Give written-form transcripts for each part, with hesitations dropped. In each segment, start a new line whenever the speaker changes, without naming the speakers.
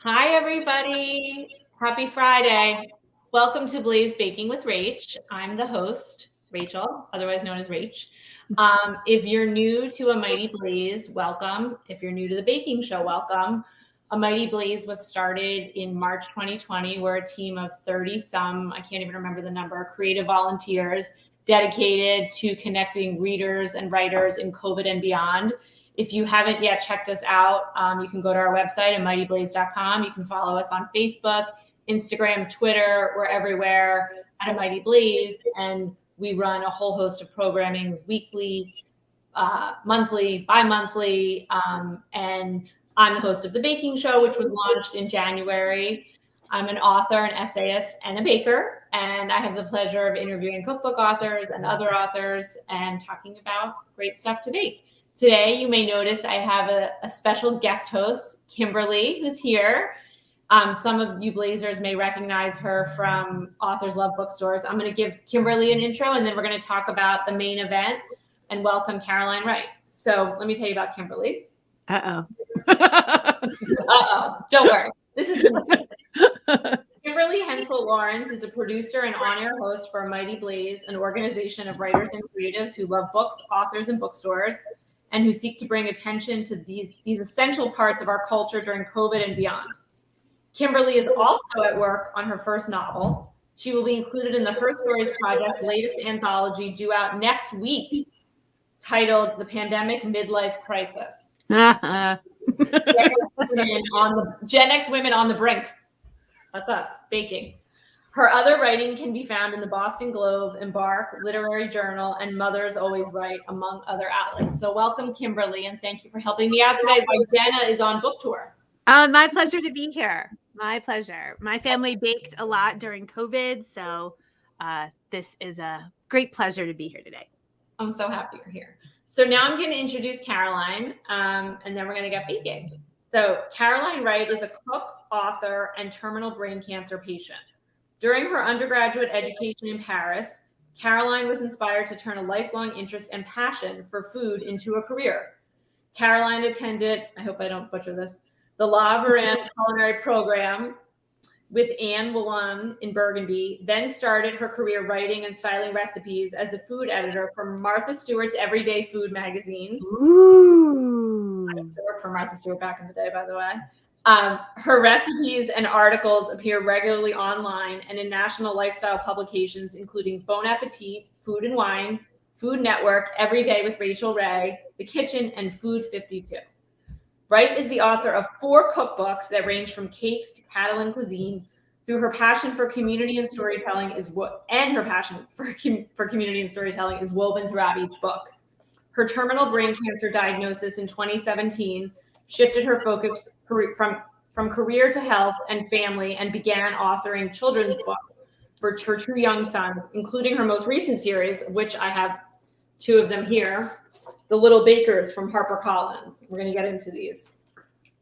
Hi, everybody. Happy Friday. Welcome to Blaze Baking with Rach. I'm the host, Rachel, otherwise known as Rach. If you're new to A Mighty Blaze, welcome. If you're new to the baking show, welcome. A Mighty Blaze was started in March 2020. We're a team of 30-some, I can't even remember the number, creative volunteers dedicated to connecting readers and writers in COVID and beyond. If you haven't yet checked us out, you can go to our website, amightyblaze.com. You can follow us on Facebook, Instagram, Twitter. We're everywhere at A Mighty Blaze. And we run a whole host of programmings weekly, monthly, bi-monthly. And I'm the host of The Baking Show, which was launched in January. I'm an author, an essayist, and a baker. And I have the pleasure of interviewing cookbook authors and other authors and talking about great stuff to bake. Today, you may notice I have a special guest host, Kimberly, who's here. Some of you Blazers may recognize her from Authors Love Bookstores. I'm going to give Kimberly an intro, and then we're going to talk about the main event and welcome Caroline Wright. So let me tell you about Kimberly.
Uh-oh.
Don't worry. This is Kimberly Hensle Lowrance is a producer and on-air host for Mighty Blaze, an organization of writers and creatives who love books, authors, and bookstores, and who seek to bring attention to these essential parts of our culture during COVID and beyond. Kimberly is also at work on her first novel. She will be included in the Her Stories Project's latest anthology due out next week, titled The Pandemic Midlife Crisis. Gen X Women on the Brink. That's us, baking. Her other writing can be found in the Boston Globe, Embark, Literary Journal, and Mothers Always Write, among other outlets. So welcome, Kimberly, and thank you for helping me out today while Jenna is on book tour.
My pleasure to be here. My pleasure. My family baked a lot during COVID, so this is a great pleasure to be here today.
I'm so happy you're here. So now I'm going to introduce Caroline, and then we're going to get baking. So Caroline Wright is a cook, author, and terminal brain cancer patient. During her undergraduate education in Paris, Caroline was inspired to turn a lifelong interest and passion for food into a career. Caroline attended, I hope I don't butcher this, the La Varenne culinary program with Anne Wallon in Burgundy, then started her career writing and styling recipes as a food editor for Martha Stewart's Everyday Food magazine.
Ooh.
I used to work for Martha Stewart back in the day, by the way. Her recipes and articles appear regularly online and in national lifestyle publications, including Bon Appetit, Food and Wine, Food Network, Every Day with Rachel Ray, The Kitchen, and Food 52. Wright is the author of 4 cookbooks that range from cakes to Catalan cuisine. Through her passion for community and storytelling is woven throughout each book. Her terminal brain cancer diagnosis in 2017 shifted her focus from career to health and family, and began authoring children's books for her 2 young sons, including her most recent series, of which I have 2 of them here, The Little Bakers from HarperCollins. We're going to get into these.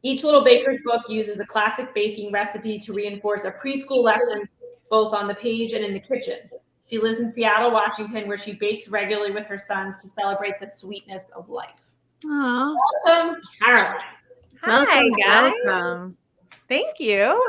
Each Little Baker's book uses a classic baking recipe to reinforce a preschool lesson, both on the page and in the kitchen. She lives in Seattle, Washington, where she bakes regularly with her sons to celebrate the sweetness of life.
Aww.
Welcome, Caroline.
Hi, guys.
Welcome.
Thank you.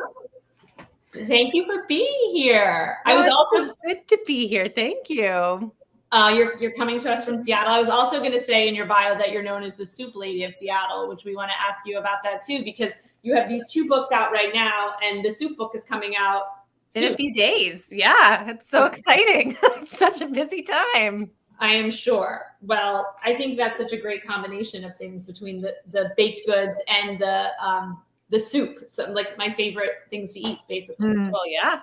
Thank you for being here.
I was also good to be here. Thank you.
You're coming to us from Seattle. I was also going to say in your bio that you're known as the Soup Lady of Seattle, which we want to ask you about that too, because you have these 2 books out right now, and the soup book is coming out
in a few days. Yeah, it's so exciting. It's such a busy time.
I am sure. Well, I think that's such a great combination of things between the baked goods and the soup. So, like, my favorite things to eat, basically.
Well, yeah.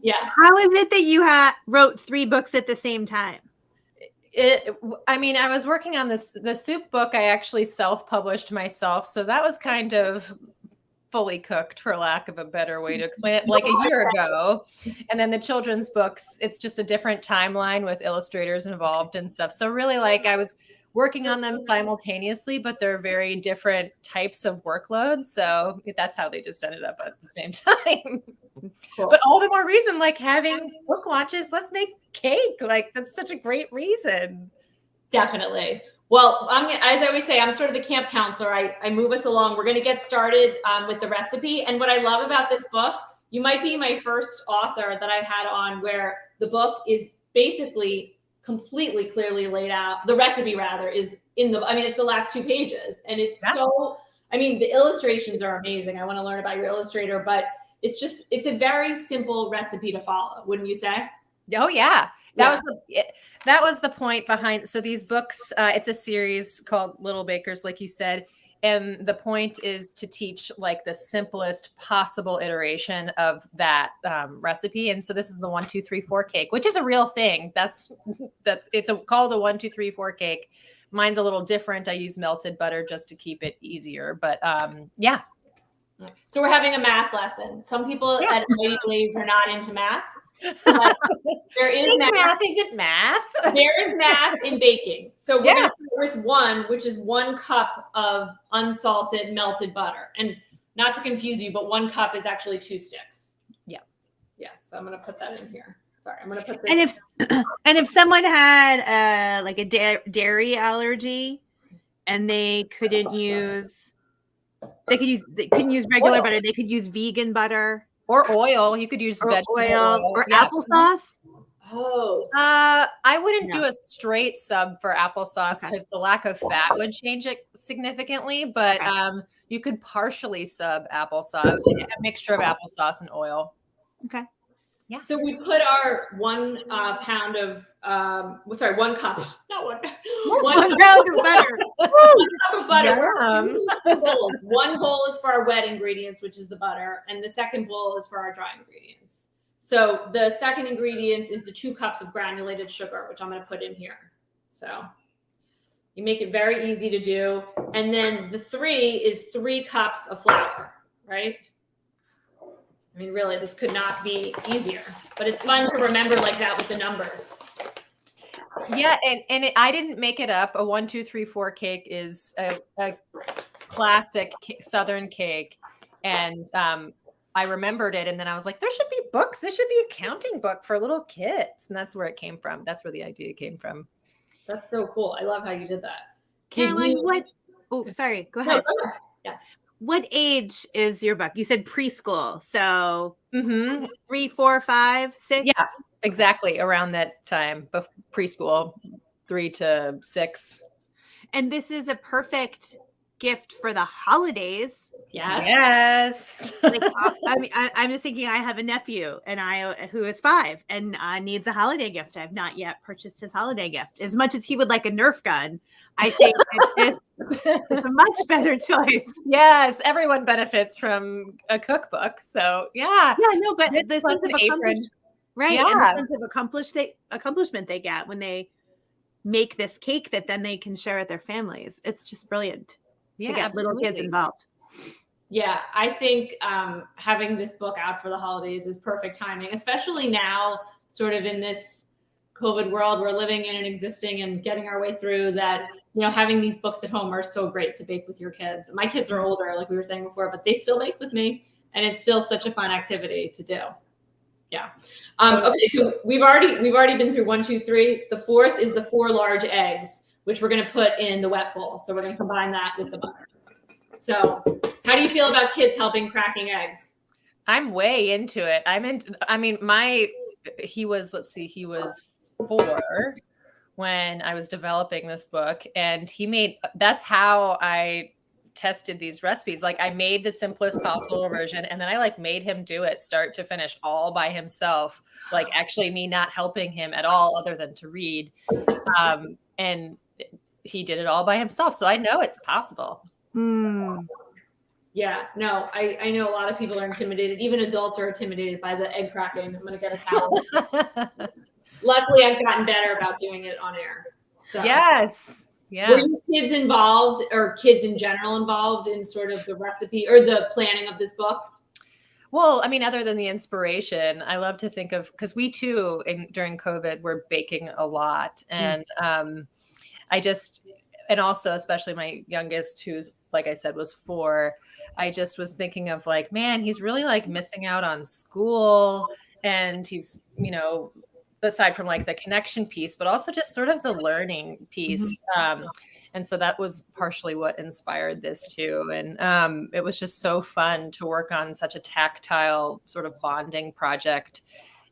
Yeah.
How is it that you wrote 3 books at the same time?
I was working on the soup book. I actually self-published myself, so that was kind of fully cooked, for lack of a better way to explain it, like a year ago. And then the children's books, it's just a different timeline with illustrators involved and stuff. So really, like, I was working on them simultaneously, but they're very different types of workloads. So that's how they just ended up at the same time. Cool. But all the more reason, like, having book launches, let's make cake. Like, that's such a great reason.
Definitely. Well, as I always say, I'm sort of the camp counselor. I move us along. We're going to get started with the recipe. And what I love about this book, you might be my first author that I've had on where the book is basically completely clearly laid out. The recipe, rather, is it's the last 2 pages. And it's the illustrations are amazing. I want to learn about your illustrator, but it's a very simple recipe to follow, wouldn't you say?
Oh, yeah. That was the point behind. So these books, it's a series called Little Bakers, like you said. And the point is to teach like the simplest possible iteration of that recipe. And so this is the 1, 2, 3, 4 cake, which is a real thing. Called a 1, 2, 3, 4 cake. Mine's a little different. I use melted butter just to keep it easier. But yeah.
So we're having a math lesson. Some people at Mighty Blaze are not into math. But there is math.
Isn't math?
There is math in baking. So we're going to start with 1, which is 1 cup of unsalted melted butter. And not to confuse you, but 1 cup is actually 2 sticks. Yeah. So I'm going to put that in here. Sorry, I'm going to put this.
And if someone had like a dairy allergy and they couldn't use regular butter, they could use vegan butter.
Or oil. You could use vegetable oil
or applesauce.
Oh.
I wouldn't do a straight sub for applesauce because the lack of fat would change it significantly. But you could partially sub applesauce, like a mixture of applesauce and oil.
Okay.
Yeah.
So we put our 1 pound of 1 cup, not 1.
1 pound of butter.
1 cup of butter.
Yum.
2 bowls. 1 bowl is for our wet ingredients, which is the butter, and the second bowl is for our dry ingredients. So the second ingredient is the 2 cups of granulated sugar, which I'm going to put in here. So you make it very easy to do. And then the 3 is 3 cups of flour, right? I mean, really, this could not be easier, but it's fun to remember like that with the numbers.
Yeah, and I didn't make it up. A 1, 2, 3, 4 cake is a classic Southern cake, and I remembered it, and then I was like, there should be books. This should be a counting book for little kids, and that's where it came from. That's where the idea came from.
That's so cool. I love how you did that.
Caroline, sorry, go ahead.
No, go ahead. Yeah.
What age is your book? You said preschool. So 3, 4, 5, 6?
Yeah, exactly. Around that time, preschool, 3 to 6.
And this is a perfect gift for the holidays.
Yes.
Like, I'm just thinking I have a nephew who is 5 and needs a holiday gift. I've not yet purchased his holiday gift. As much as he would like a Nerf gun, I think it's a much better choice.
Yes, everyone benefits from a cookbook. So but
this is an apron, right?
Yeah.
And the sense of accomplishment they get when they make this cake that then they can share with their families. It's just brilliant to get little kids involved.
Yeah, I think having this book out for the holidays is perfect timing, especially now, sort of in this COVID world we're living in and existing and getting our way through that. Having these books at home are so great to bake with your kids. My kids are older, like we were saying before, but they still bake with me, and it's still such a fun activity to do. Yeah. Okay, so we've already been through 1, 2, 3. The 4th is the 4 large eggs, which we're going to put in the wet bowl. So we're going to combine that with the butter. So how do you feel about kids helping cracking eggs?
I'm way into it. He was 4 when I was developing this book, and that's how I tested these recipes. Like, I made the simplest possible version, and then I made him do it start to finish all by himself. Like, actually me not helping him at all other than to read. And he did it all by himself. So I know it's possible.
Yeah, no, I know a lot of people are intimidated. Even adults are intimidated by the egg cracking. I'm going to get a towel. Luckily, I've gotten better about doing it on air. So.
Yes. Yeah.
Were your kids involved, or kids in general involved in sort of the recipe or the planning of this book?
Well, other than the inspiration, I love to think of, because we too, during COVID, were baking a lot. And and also, especially my youngest, who's, like I said, was 4, I just was thinking of man, he's really missing out on school, and he's, aside from like the connection piece, but also just sort of the learning piece. And so that was partially what inspired this too. And it was just so fun to work on such a tactile sort of bonding project.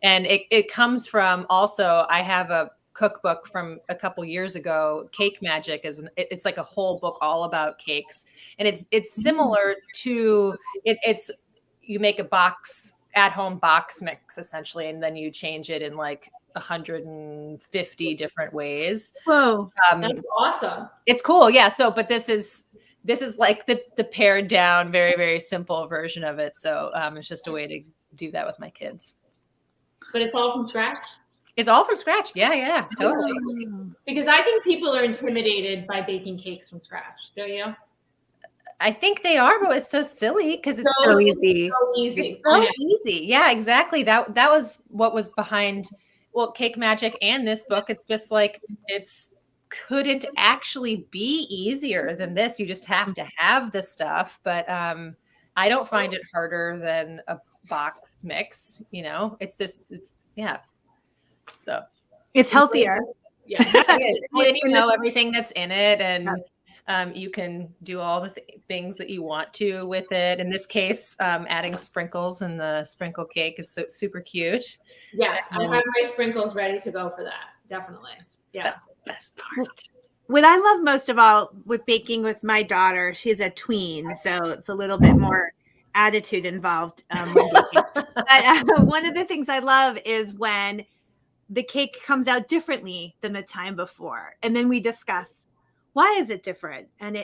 And it comes from also, I have a cookbook from a couple years ago. Cake Magic it's like a whole book all about cakes. And it's similar to, it's you make a at-home box mix essentially, and then you change it in like 150 different ways.
Whoa.
That's awesome.
It's cool. Yeah. So, but this is like the pared down, very, very simple version of it. So it's just a way to do that with my kids.
But it's all from scratch?
It's all from scratch. Yeah, totally.
Because I think people are intimidated by baking cakes from scratch. Don't you?
I think they are, but it's so silly because it's
so easy.
It's so easy. Yeah, exactly. That was what was behind, well, Cake Magic and this book. It's just like, couldn't actually be easier than this. You just have to have the stuff. But I don't find it harder than a box mix. It's yeah. So
it's healthier.
Yeah.
And you know everything that's in it, and you can do all the things that you want to with it. In this case, adding sprinkles in the sprinkle cake is so super cute.
Yes, I have my sprinkles ready to go for that. Definitely. Yeah. That's
the best part.
What I love most of all with baking with my daughter, she's a tween, so it's a little bit more attitude involved when baking. But one of the things I love is when the cake comes out differently than the time before. And then we discuss, why is it different? And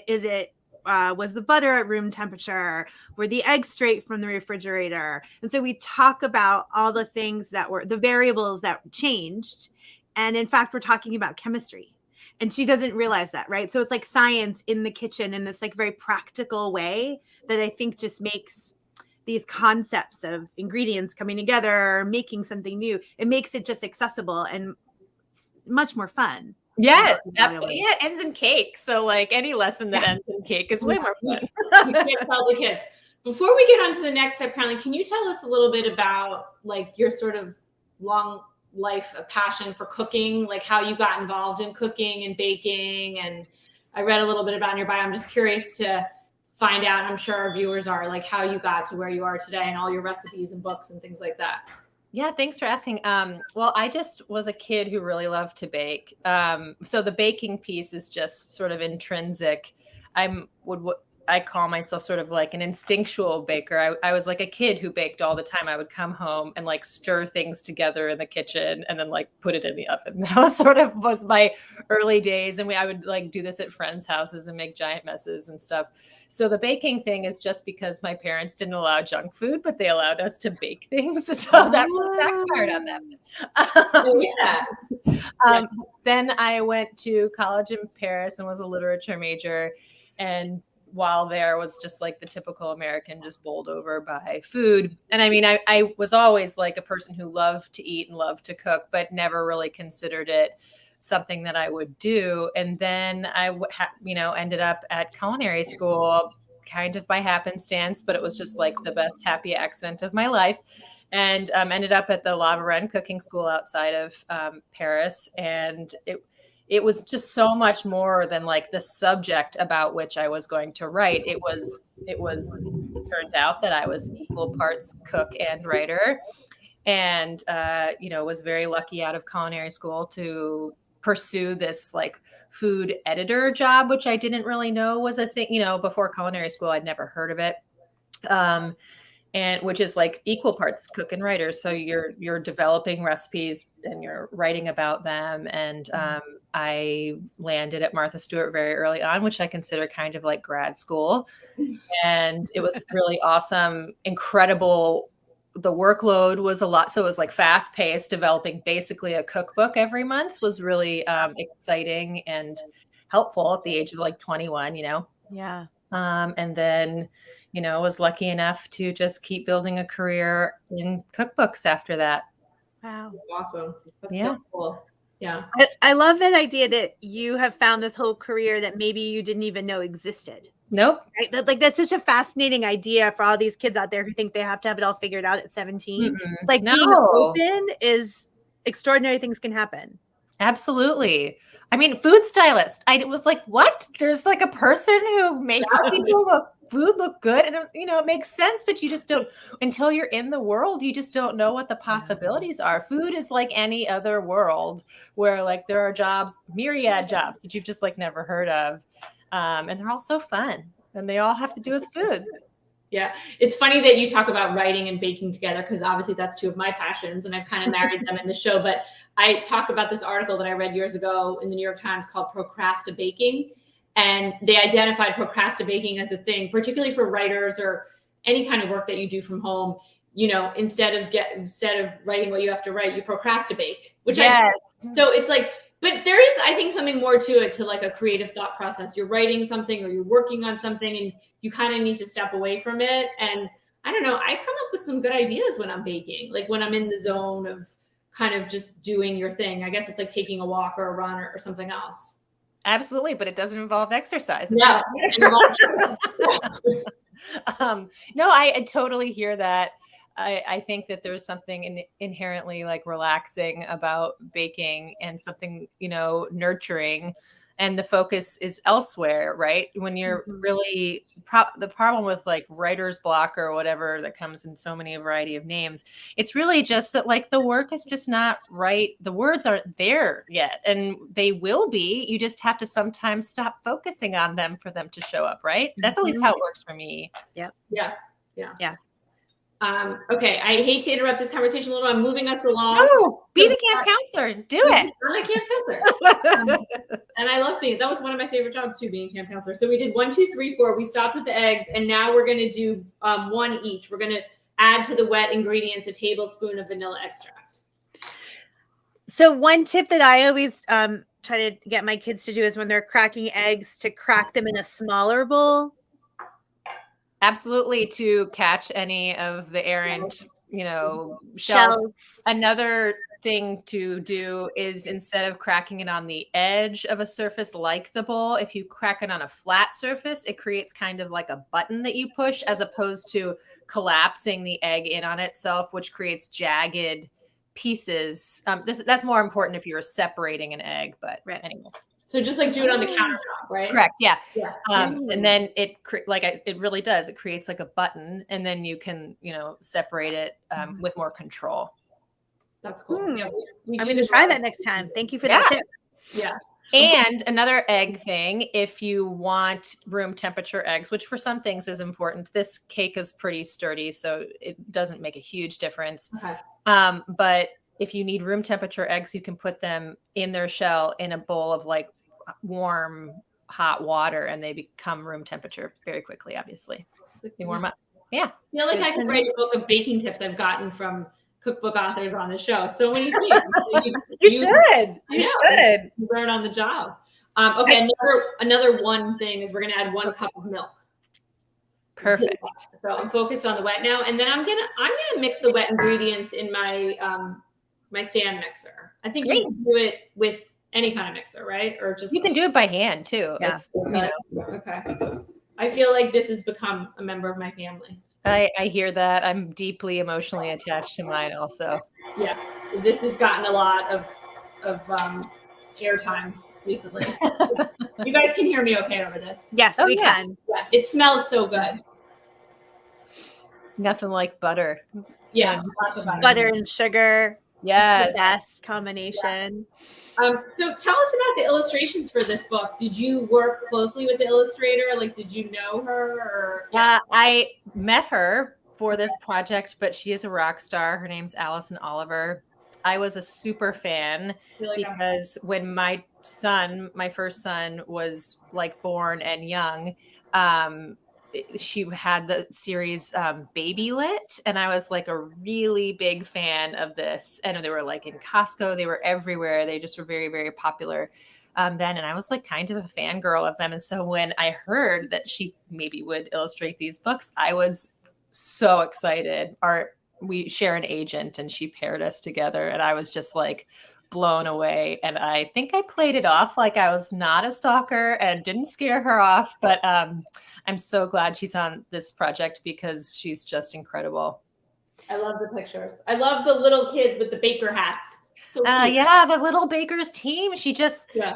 was the butter at room temperature? Were the eggs straight from the refrigerator? And so we talk about all the things that were the variables that changed. And in fact, we're talking about chemistry. And she doesn't realize that, right? So it's like science in the kitchen in this like very practical way that I think just makes these concepts of ingredients coming together, making something new, it makes it just accessible and much more fun.
Yes. It ends in cake. So like any lesson that ends in cake is way more fun.
You can't tell the kids. Before we get on to the next step, Caroline, can you tell us a little bit about like your sort of long life, a passion for cooking, like how you got involved in cooking and baking? And I read a little bit about in your bio. I'm just curious to find out, I'm sure our viewers are, like how you got to where you are today and all your recipes and books and things like that.
Yeah, thanks for asking. Well, I just was a kid who really loved to bake. So the baking piece is just sort of intrinsic. I call myself sort of like an instinctual baker. I was like a kid who baked all the time. I would come home and like stir things together in the kitchen and then like put it in the oven. That was my early days. And I would like do this at friends' houses and make giant messes and stuff. So the baking thing is just because my parents didn't allow junk food, but they allowed us to bake things. So that backfired on them. Then I went to college in Paris and was a literature major. And while there was just like the typical American, just bowled over by food. And I mean, I was always like a person who loved to eat and loved to cook, but never really considered it something that I would do. And then I ended up at culinary school kind of by happenstance, but it was just like the best happy accident of my life. And ended up at the La Varenne cooking school outside of Paris. And it was just so much more than like the subject about which I was going to write. It turned out that I was equal parts cook and writer, and was very lucky out of culinary school to pursue this like food editor job, which I didn't really know was a thing. Before culinary school, I'd never heard of it. And which is like equal parts cook and writer. So you're developing recipes and you're writing about them. And I landed at Martha Stewart very early on, which I consider kind of like grad school. And it was really awesome, incredible. The workload was a lot. So it was like fast paced. Developing basically a cookbook every month was really exciting and helpful at the age of like 21,
Yeah.
And then, was lucky enough to just keep building a career in cookbooks after that.
Wow.
Awesome. That's so cool. Yeah.
I love that idea that you have found this whole career that maybe you didn't even know existed.
Nope.
Right? That's such a fascinating idea for all these kids out there who think they have to have it all figured out at 17.
Mm-mm.
Like
No.
being open is extraordinary things can happen.
Absolutely. I mean, food stylist. I was like, what? There's like a person who makes food look good. And, it makes sense, but you just don't, until you're in the world, you just don't know what the possibilities are. Food is like any other world where like there are jobs, myriad jobs that you've just like never heard of. And they're all so fun and they all have to do with food.
Yeah. It's funny that you talk about writing and baking together because obviously that's two of my passions and I've kind of married them in the show. But I talk about this article that I read years ago in the New York Times called Procrastinating. And they identified procrastinating as a thing, particularly for writers or any kind of work that you do from home. Instead of writing what you have to write, you procrastinate, which so it's like, but there is, I think, something more to it, to like a creative thought process. You're writing something or you're working on something and you kind of need to step away from it. And I don't know, I come up with some good ideas when I'm baking, like when I'm in the zone of kind of just doing your thing. I guess it's like taking a walk or a run or something else.
Absolutely, but it doesn't involve exercise.
Yeah.
No, I totally hear that. I think that there's something inherently like relaxing about baking and something, nurturing, and the focus is elsewhere, right? When you're really the problem with like writer's block or whatever that comes in so many variety of names, it's really just that like the work is just not right. The words aren't there yet, and they will be. You just have to sometimes stop focusing on them for them to show up, right? That's at least how it works for me.
Yep.
Yeah. Okay, I hate to interrupt this conversation a little. I'm moving us along.
Oh, be the camp counselor. Do it.
I'm a camp counselor. And I love being, that was one of my favorite jobs too, being camp counselor. So we did 1, 2, 3, 4. We stopped with the eggs and now we're going to do one each. We're going to add to the wet ingredients a tablespoon of vanilla extract.
So one tip that I always try to get my kids to do is when they're cracking eggs, to crack them in a smaller bowl.
Absolutely, to catch any of the errant, shells. Another thing to do is instead of cracking it on the edge of a surface like the bowl, if you crack it on a flat surface, it creates kind of like a button that you push as opposed to collapsing the egg in on itself, which creates jagged pieces. That's more important if you're separating an egg, but anyway.
So just like do it on the countertop, right?
Correct. Yeah. And then it really does. It creates like a button, and then you can, separate it with more control.
That's cool. Yeah,
I'm going to try that next time. Thank you for that tip.
Yeah.
And another egg thing, if you want room temperature eggs, which for some things is important, this cake is pretty sturdy, so it doesn't make a huge difference.
Okay.
But if you need room temperature eggs, you can put them in their shell in a bowl of like warm, hot water, and they become room temperature very quickly, obviously. They warm up. Yeah.
I feel like I could write a book of baking tips I've gotten from cookbook authors on the show. So many things.
You should
learn on the job. Okay. Another one thing is we're going to add 1 cup of milk.
Perfect.
So I'm focused on the wet now. And then I'm going to mix the wet ingredients in my, my stand mixer. I think you can do it with any kind of mixer, right? Or just
you can do it by hand too.
Yeah.
Okay. I feel like this has become a member of my family.
I hear that. I'm deeply emotionally attached to mine also.
Yeah. This has gotten a lot of airtime recently. You guys can hear me okay over this?
Yes, we can.
Yeah. It smells so good.
Nothing like butter.
Yeah.
Butter and sugar.
Yes.
It's the best combination.
So tell us about the illustrations for this book. Did you work closely with the illustrator? Like, did you know her? Or
I met her for this project, but she is a rock star. Her name's Allison Oliver. I was a super fan because when my first son was like born and young, she had the series Baby Lit, and I was like a really big fan of this. And they were like in Costco, they were everywhere. They just were very, very popular then. And I was like kind of a fangirl of them. And so when I heard that she maybe would illustrate these books, I was so excited. We share an agent, and she paired us together, and I was just like blown away. And I think I played it off like I was not a stalker and didn't scare her off, but I'm so glad she's on this project because she's just incredible.
I love the pictures. I love the little kids with the baker hats. So cute.
Yeah, the Little Bakers team. She just
Yeah.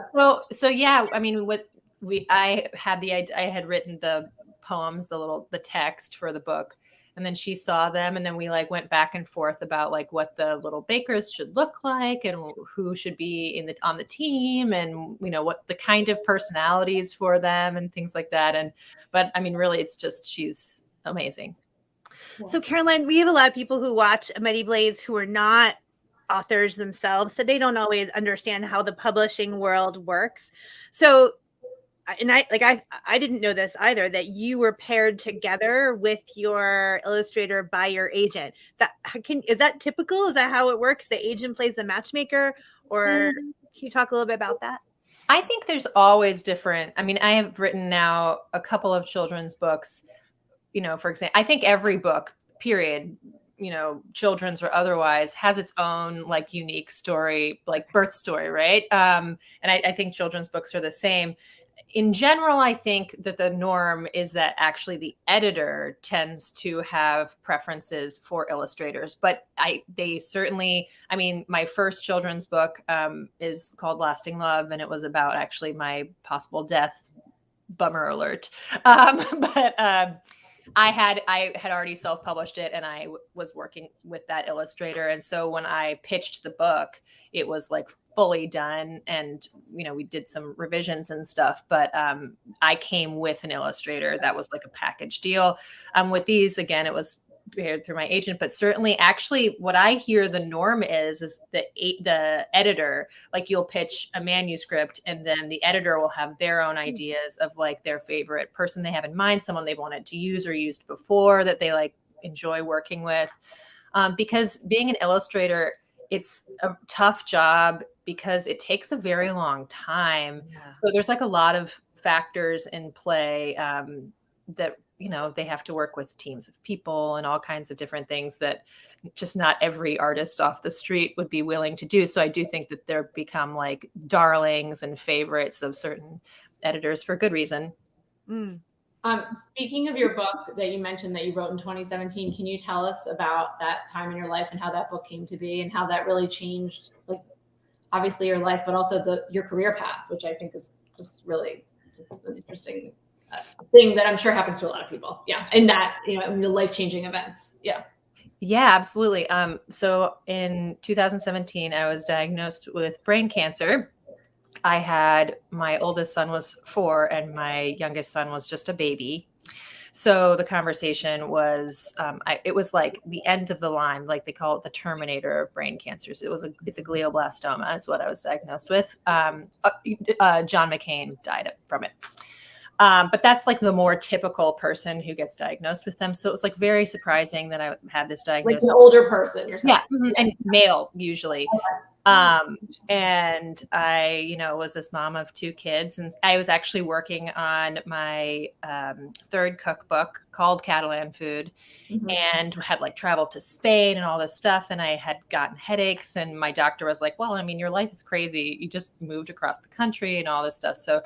so yeah. I mean, I had written the poems, the text for the book, and then she saw them, and then we like went back and forth about like what the Little Bakers should look like and who should be on the team, and what the kind of personalities for them and things like that. But I mean, really, it's just she's amazing.
So Caroline, we have a lot of people who watch Mighty Blaze who are not authors themselves, so they don't always understand how the publishing world works. So, and I didn't know this either, that you were paired together with your illustrator by your agent. Is that typical? Is that how it works? The agent plays the matchmaker, or can you talk a little bit about that?
I think there's always different. I mean, I have written now a couple of children's books. For example, I think every book, period, children's or otherwise, has its own like unique story, like birth story, right? And I think children's books are the same. In general, I think that the norm is that actually the editor tends to have preferences for illustrators, but they certainly, I mean, my first children's book is called Lasting Love, and it was about actually my possible death. Bummer alert. But I had already self-published it, and I was working with that illustrator. And so when I pitched the book, it was like fully done, and we did some revisions and stuff. But I came with an illustrator. That was like a package deal. With these, again, it was prepared through my agent, but certainly, actually, what I hear the norm is the editor, like you'll pitch a manuscript, and then the editor will have their own ideas of like their favorite person they have in mind, someone they've wanted to use or used before that they like enjoy working with. Because being an illustrator, it's a tough job because it takes a very long time. Yeah. So there's like a lot of factors in play that they have to work with teams of people and all kinds of different things that just not every artist off the street would be willing to do. So I do think that they're become like darlings and favorites of certain editors for good reason.
Speaking of your book that you mentioned that you wrote in 2017, can you tell us about that time in your life and how that book came to be and how that really changed, like obviously your life, but also your career path, which I think is just really an interesting thing that I'm sure happens to a lot of people. Yeah. And that, life-changing events. Yeah.
Yeah, absolutely. So in 2017, I was diagnosed with brain cancer. My oldest son was 4 and my youngest son was just a baby. So the conversation was, it was like the end of the line, like they call it the Terminator of brain cancers. It's a glioblastoma is what I was diagnosed with. John McCain died from it. But that's like the more typical person who gets diagnosed with them. So it was like very surprising that I had this diagnosis.
Like an older person, you're saying?
Yeah, and male usually. And I, was this mom of 2 kids, and I was actually working on my 3rd cookbook called Catalan Food, and had like traveled to Spain and all this stuff. And I had gotten headaches, and my doctor was like, well, I mean, your life is crazy. You just moved across the country and all this stuff. So,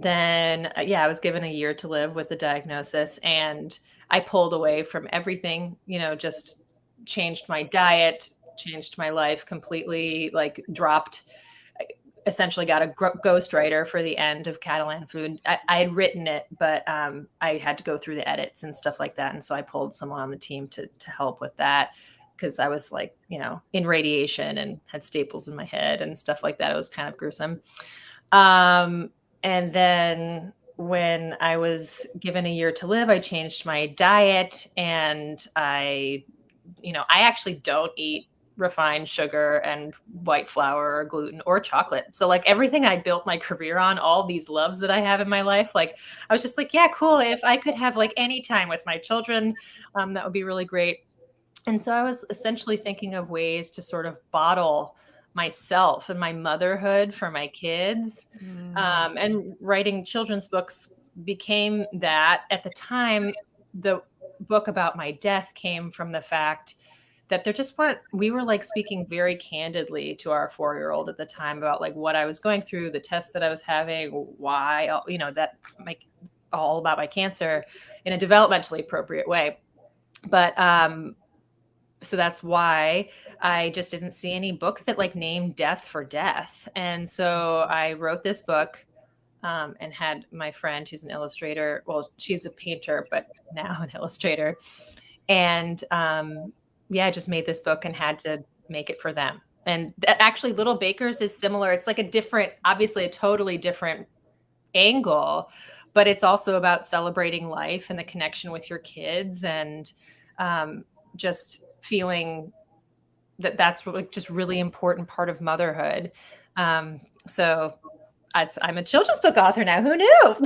then, I was given a year to live with the diagnosis, and I pulled away from everything, just changed my diet, changed my life completely, like dropped, essentially got a ghostwriter for the end of Catalan Food. I had written it, but I had to go through the edits and stuff like that. And so I pulled someone on the team to help with that, because I was like, in radiation and had staples in my head and stuff like that. It was kind of gruesome. And then when I was given a year to live, I changed my diet, and I actually don't eat refined sugar and white flour or gluten or chocolate. So like everything I built my career on, all these loves that I have in my life, like I was just like, yeah, cool. If I could have like any time with my children, that would be really great. And so I was essentially thinking of ways to sort of bottle myself and my motherhood for my kids. And writing children's books became that. At the time, the book about my death came from the fact that we were like speaking very candidly to our 4-year-old at the time about like what I was going through, the tests that I was having, why, that all about my cancer in a developmentally appropriate way. But so that's why I just didn't see any books that like named death for death. And so I wrote this book and had my friend who's an illustrator. Well, she's a painter, but now an illustrator. And I just made this book and had to make it for them. And actually Little Bakers is similar. It's like obviously a totally different angle, but it's also about celebrating life and the connection with your kids, and just feeling that that's just really important part of motherhood. So I'm a children's book author now. Who knew?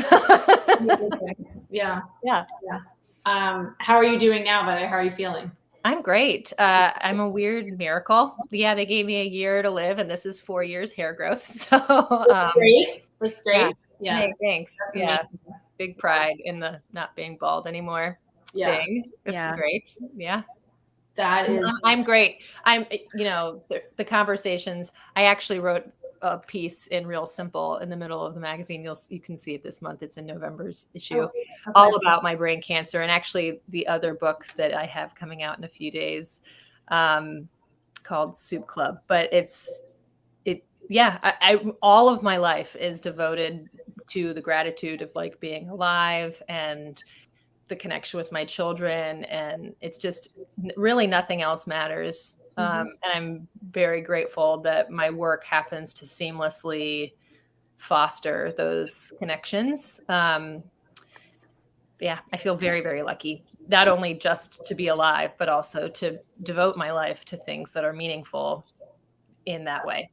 Yeah.
Yeah.
How are you doing now, by the way? How are you feeling?
I'm great. I'm a weird miracle. Yeah, they gave me a year to live, and this is 4 years hair growth. So
that's great. That's great. Yeah.
Hey, thanks. Yeah. Big pride in the not being bald anymore thing. It's great. Yeah.
That is.
I'm great. I'm, the conversations, I actually wrote a piece in Real Simple in the middle of the magazine. You can see it this month. It's in November's issue, all about my brain cancer. And actually the other book that I have coming out in a few days, called Soup Club, but all of my life is devoted to the gratitude of like being alive and the connection with my children. And it's just really nothing else matters. And I'm very grateful that my work happens to seamlessly foster those connections. I feel very, very lucky, not only just to be alive, but also to devote my life to things that are meaningful in that way.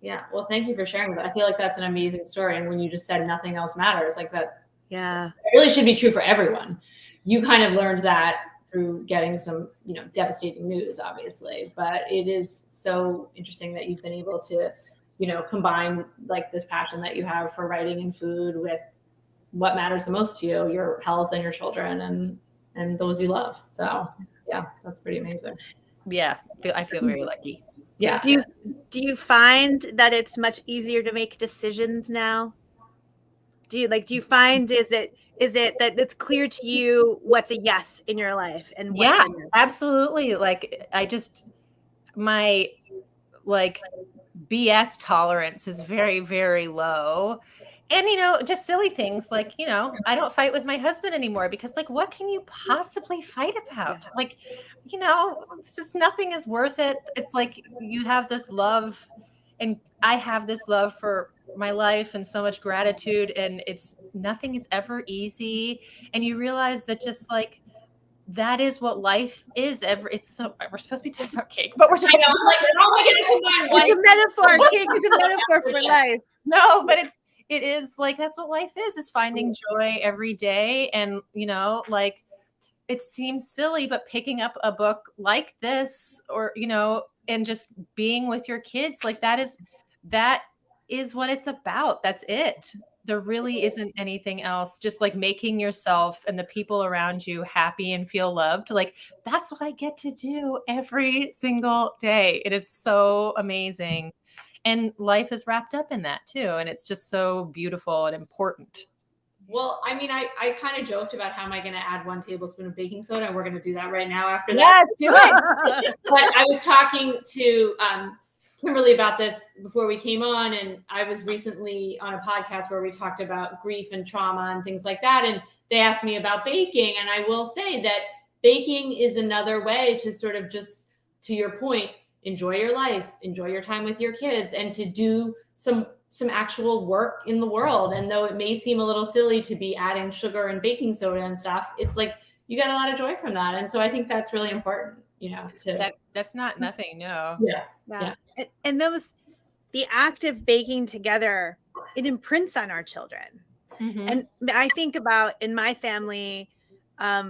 Yeah. Well, thank you for sharing that. I feel like that's an amazing story. And when you just said nothing else matters, like that, it really should be true for everyone. You kind of learned that through getting some, devastating news, obviously, but it is so interesting that you've been able to, combine like this passion that you have for writing and food with what matters the most to you, your health and your children and those you love. So yeah, that's pretty amazing.
Yeah. I feel very lucky.
Yeah.
Do you find that it's much easier to make decisions now? Do you find, is it that it's clear to you what's a yes in your life and what's a no?
Absolutely. Like my BS tolerance is very, very low. And, just silly things like, I don't fight with my husband anymore because what can you possibly fight about? It's just nothing is worth it. It's like you have this love and I have this love for my life and so much gratitude, and nothing is ever easy. And you realize that just that is what life is. We're supposed to be talking about cake, but we're talking about
it's a metaphor. Cake is a metaphor for life.
No, but it is that's what life is finding joy every day. And, it seems silly, but picking up a book like this or, and just being with your kids, that is what it's about. That's it. There really isn't anything else. Just making yourself and the people around you happy and feel loved. That's what I get to do every single day. It is so amazing. And life is wrapped up in that too. And it's just so beautiful and important.
Well, I mean, I kind of joked about how am I going to add 1 tablespoon of baking soda, and we're going to do that right now after that.
Yes, do it.
But I was talking to Kimberly about this before we came on, and I was recently on a podcast where we talked about grief and trauma and things like that, and they asked me about baking, and I will say that baking is another way to sort of just, to your point, enjoy your life, enjoy your time with your kids, and to do some actual work in the world. And though it may seem a little silly to be adding sugar and baking soda and stuff, it's you get a lot of joy from that. And so I think that's really important,
that's not nothing. No.
Yeah.
And the act of baking together, it imprints on our children. Mm-hmm. And I think about in my family,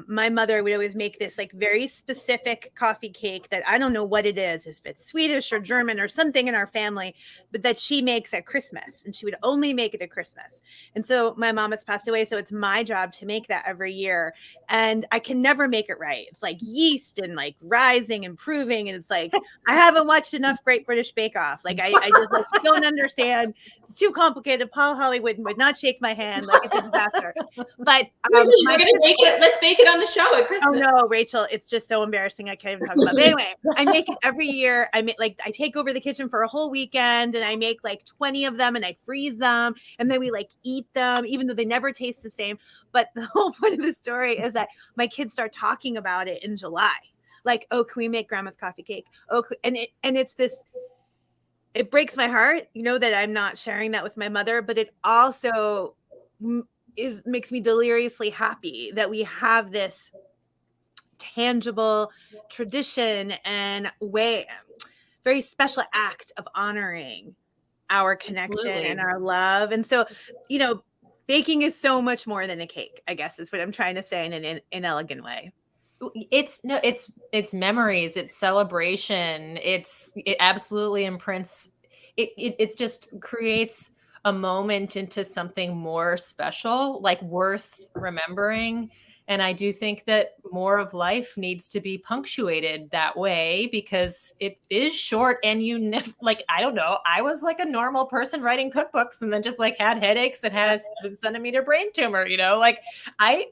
my mother would always make this very specific coffee cake that I don't know what it is, if it's Swedish or German or something in our family, but that she makes at Christmas, and she would only make it at Christmas. And so my mom has passed away, so it's my job to make that every year. And I can never make it right. It's yeast and rising and proving. And it's I haven't watched enough Great British Bake Off. I just don't understand. It's too complicated. Paul Hollywood would not shake my hand. It's a disaster. But
we're gonna make it. Let's let's bake it on the show at Christmas.
Oh no, Rachel, it's just so embarrassing. I can't even talk about it. But anyway, I make it every year. I take over the kitchen for a whole weekend and I make like 20 of them and I freeze them and then we like eat them, even though they never taste the same. But the whole point of the story is that my kids start talking about it in July. Like, oh, can we make grandma's coffee cake? Oh, it's this, it breaks my heart, that I'm not sharing that with my mother, but it also makes me deliriously happy that we have this tangible tradition and very special act of honoring our connection
Absolutely.
and our love. And so, baking is so much more than a cake, I guess is what I'm trying to say in an inelegant way.
It's memories, it's celebration. It absolutely imprints. It just creates a moment into something more special, like worth remembering. And I do think that more of life needs to be punctuated that way because it is short and I don't know. I was like a normal person writing cookbooks and then just like had headaches and had a 7-centimeter brain tumor, I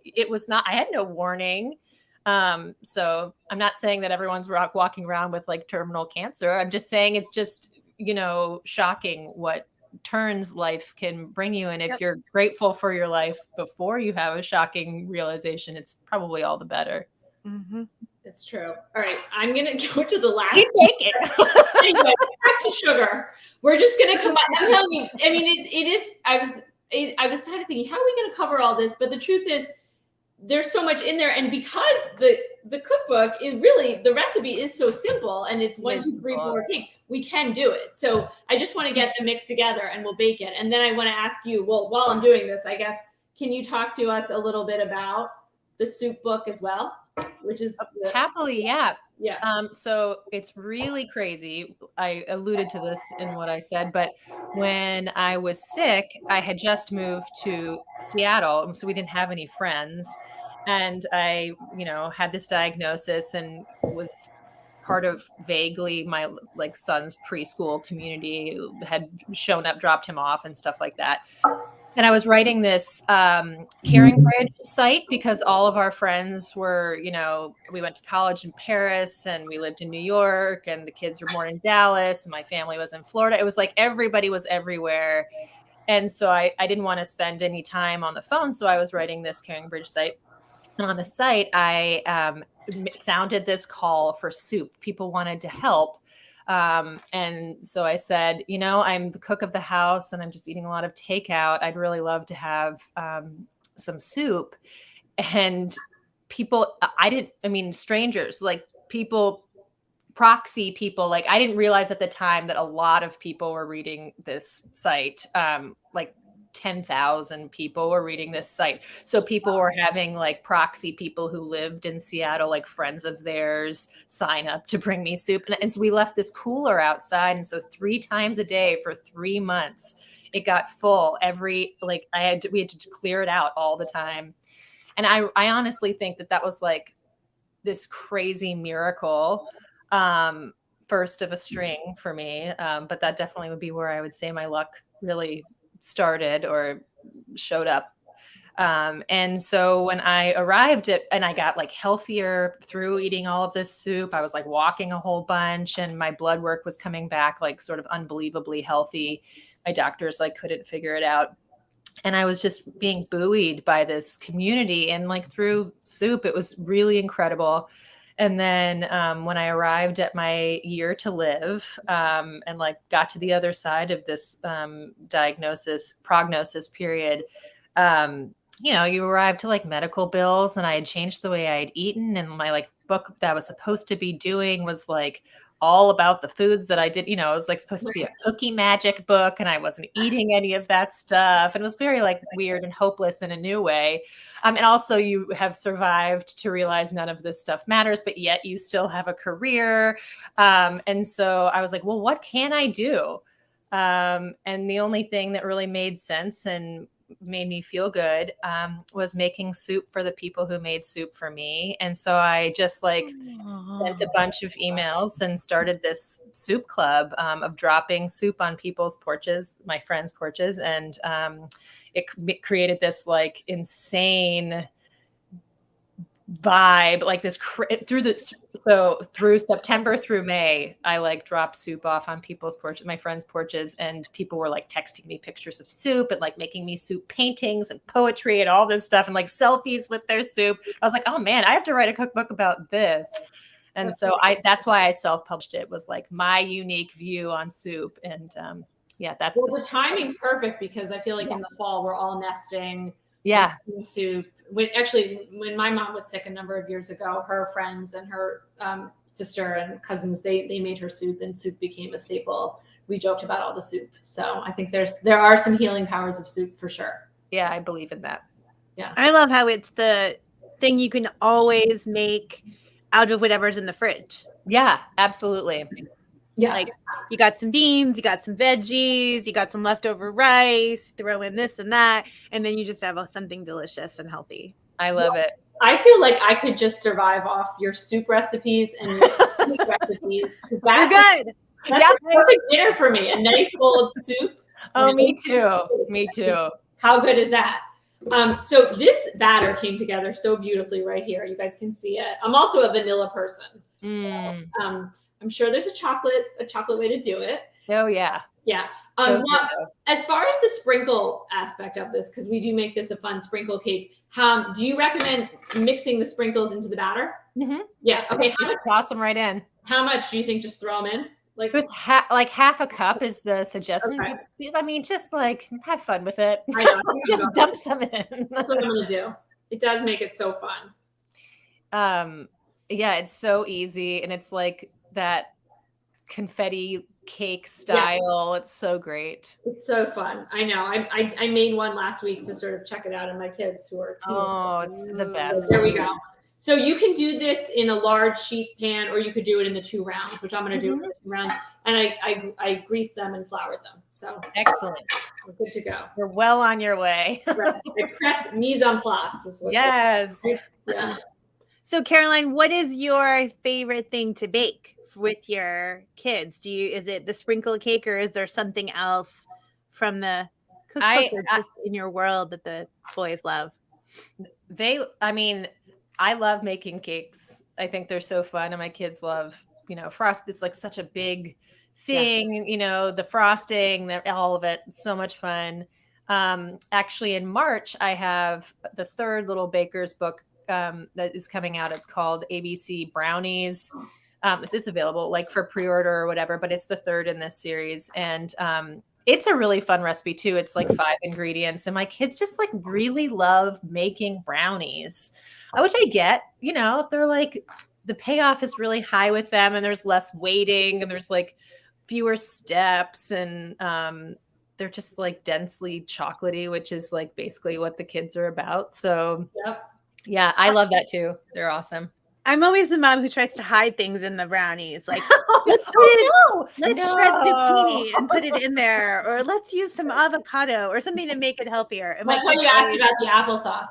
had no warning. So I'm not saying that everyone's walking around with like terminal cancer. I'm just saying it's just, shocking what turns life can bring you. And if you're grateful for your life before you have a shocking realization, it's probably all the better.
Mm-hmm.
It's true. All right. I'm going to go to the last.
Anyway,
back to sugar. We're just going to come up. I'm telling you, I mean, it is, I was kind of thinking, how are we going to cover all this? But the truth is, there's so much in there, and because the cookbook is really, the recipe is so simple and it's 1, 2, 3, 4 cake, we can do it. So I just want to get the mix together and we'll bake it. And then I want to ask you, well, while I'm doing this, I guess, can you talk to us a little bit about the soup book as well, which is
happily, yeah.
Yeah.
So it's really crazy. I alluded to this in what I said, but when I was sick, I had just moved to Seattle, so we didn't have any friends. And I, had this diagnosis and was part of vaguely my son's preschool community, had shown up, dropped him off and stuff like that. And I was writing this Caring Bridge site because all of our friends were, we went to college in Paris and we lived in New York and the kids were born in Dallas and my family was in Florida. It was like everybody was everywhere. And so I didn't want to spend any time on the phone. So I was writing this Caring Bridge site. And on the site, I sounded this call for soup. People wanted to help. And so I said, I'm the cook of the house and I'm just eating a lot of takeout. I'd really love to have some soup. And people, strangers, like people, proxy people, like I didn't realize at the time that a lot of people were reading this site, 10,000 people were reading this site. So people were having like proxy people who lived in Seattle, like friends of theirs, sign up to bring me soup. And so we left this cooler outside. And so 3 times a day for 3 months, it got full we had to clear it out all the time. And I honestly think that was like this crazy miracle, first of a string for me. But that definitely would be where I would say my luck really started or showed up. And so when I arrived and I got like healthier through eating all of this soup, I was like walking a whole bunch and my blood work was coming back like sort of unbelievably healthy. My doctors like couldn't figure it out. And I was just being buoyed by this community and like through soup, it was really incredible. And then when I arrived at my year to live and like got to the other side of this prognosis period, you arrive to like medical bills and I had changed the way I had eaten. And my like book that I was supposed to be doing was like all about the foods that I did, it was like supposed to be a cookie magic book and I wasn't eating any of that stuff. And it was very like weird and hopeless in a new way. And also you have survived to realize none of this stuff matters, but yet you still have a career. And so I was like, well, what can I do? And the only thing that really made sense and made me feel good was making soup for the people who made soup for me. And so I just like sent a bunch of emails and started this soup club of dropping soup on people's porches, my friends' porches. And it created this like insane vibe, like this through September through May, I like dropped soup off on people's porches, my friends' porches, and people were like texting me pictures of soup and like making me soup paintings and poetry and all this stuff and like selfies with their soup. I was like, oh man, I have to write a cookbook about this. And so that's why I self-published it, was like my unique view on soup. And that's
the timing's perfect, because I feel like in the fall we're all nesting.
Yeah.
Soup. When my mom was sick a number of years ago, her friends and her sister and cousins, they made her soup, and soup became a staple. We joked about all the soup. So I think there are some healing powers of soup for sure.
Yeah, I believe in that.
Yeah. I love how it's the thing you can always make out of whatever's in the fridge.
Yeah, absolutely.
Yeah. Like you got some beans, you got some veggies, you got some leftover rice, throw in this and that, and then you just have something delicious and healthy.
I love it.
I feel like I could just survive off your soup recipes and meat recipes.
You're good.
That's a perfect dinner for me. A nice bowl of soup.
Oh, me too. Me too.
How good is that? So this batter came together so beautifully right here. You guys can see it. I'm also a vanilla person. So, I'm sure there's a chocolate way to do it.
Oh yeah.
Yeah. Now, as far as the sprinkle aspect of this, because we do make this a fun sprinkle cake, do you recommend mixing the sprinkles into the batter?
Mm-hmm.
Yeah. Okay.
Just toss them right in.
How much do you think? Just throw them in? Like
just half a cup is the suggestion.
Okay.
I mean, just like have fun with it.
I know.
Just dump some in.
That's what I'm gonna do. It does make it so fun.
Yeah, it's so easy, and it's like that confetti cake style. Yeah. It's so great.
It's so fun. I know. I made one last week to sort of check it out, and my kids who are
it's the best.
There we go. So you can do this in a large sheet pan, or you could do it in the 2 rounds, which I'm going to do in the 2 rounds. And I grease them and floured them. So
excellent.
We're good to go.
You're well on your way.
Right. I prepped mise en place.
Yes.
Yeah.
So Caroline, what is your favorite thing to bake with your kids? Is it the sprinkle cake, or is there something else from the cookbook or just in your world that the boys love?
I love making cakes. I think they're so fun, and my kids love, frost. It's like such a big thing, the frosting, all of it. It's so much fun. Actually, in March, I have the 3rd little baker's book that is coming out. It's called ABC Brownies. It's available like for pre-order or whatever, but it's the 3rd in this series. And it's a really fun recipe too. It's like 5 ingredients, and my kids just like really love making brownies, which I get, they're like, the payoff is really high with them, and there's less waiting, and there's like fewer steps, and they're just like densely chocolatey, which is like basically what the kids are about. So yeah, I love that too. They're awesome.
I'm always the mom who tries to hide things in the brownies. Like, let's shred zucchini and put it in there, or let's use some avocado or something to make it healthier.
That's why you asked about the applesauce.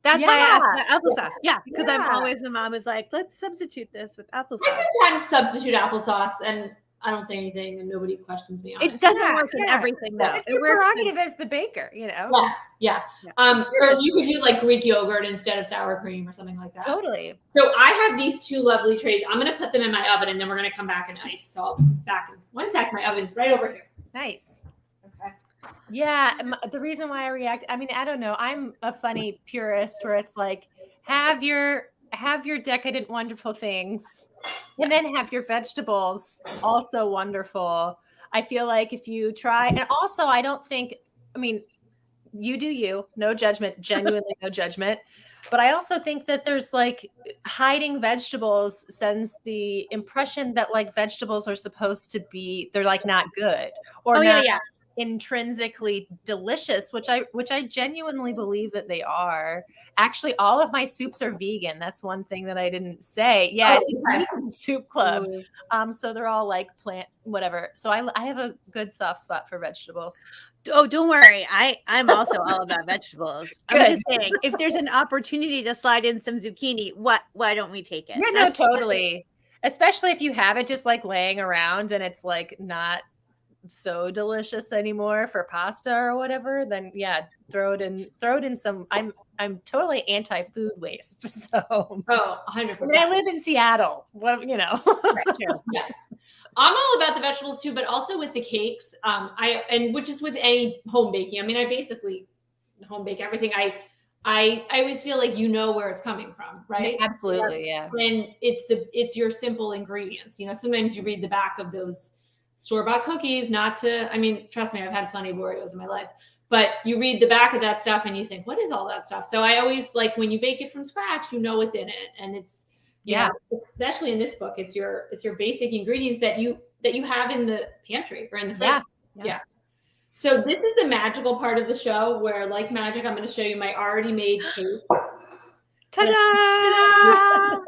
That's why I asked about applesauce. Yeah, because I'm always the mom who's like, let's substitute this with applesauce.
I sometimes substitute applesauce, and I don't say anything, and nobody questions me on it.
It doesn't work in everything, though.
It's your prerogative as the baker,
Yeah. Or you could do like Greek yogurt instead of sour cream or something like that.
Totally.
So I have these 2 lovely trays. I'm going to put them in my oven, and then we're going to come back and ice. So I'll be back in 1 sec. My oven's right over here.
Nice.
Okay.
Yeah. The reason why I react, I don't know. I'm a funny purist where it's like, have your decadent, wonderful things, and then have your vegetables also wonderful. I feel like if you try, and also I don't think, you do you, no judgment, genuinely no judgment. But I also think that there's like hiding vegetables sends the impression that like vegetables are supposed to be, they're like not good or not intrinsically delicious, which I genuinely believe that they are. Actually, all of my soups are vegan. That's one thing that I didn't say. Yeah, it's a vegan soup club. So they're all like plant, whatever. So I have a good soft spot for vegetables.
Oh, don't worry. I'm also all about vegetables. I'm just saying, if there's an opportunity to slide in some zucchini, why don't we take it?
Yeah, no, totally. Especially if you have it just like laying around and it's like not so delicious anymore for pasta or whatever, then yeah, throw it in some. I'm totally anti-food waste. So,
Oh, 100%.
I mean, I live in Seattle. Well, you know.
Yeah. I'm all about the vegetables too, but also with the cakes. Which is with any home baking. I mean, I basically home bake everything. I always feel like you know where it's coming from, right?
Absolutely, yeah.
And it's your simple ingredients. You know, sometimes you read the back of those store-bought cookies, I mean, trust me, I've had plenty of Oreos in my life, but you read the back of that stuff and you think, what is all that stuff? So I always like when you bake it from scratch, you know what's in it. And it's, you know, especially in this book, it's your basic ingredients that you have in the pantry or in the fridge. Yeah. So this is the magical part of the show where, like magic, I'm going to show you my already made cakes.
Ta-da!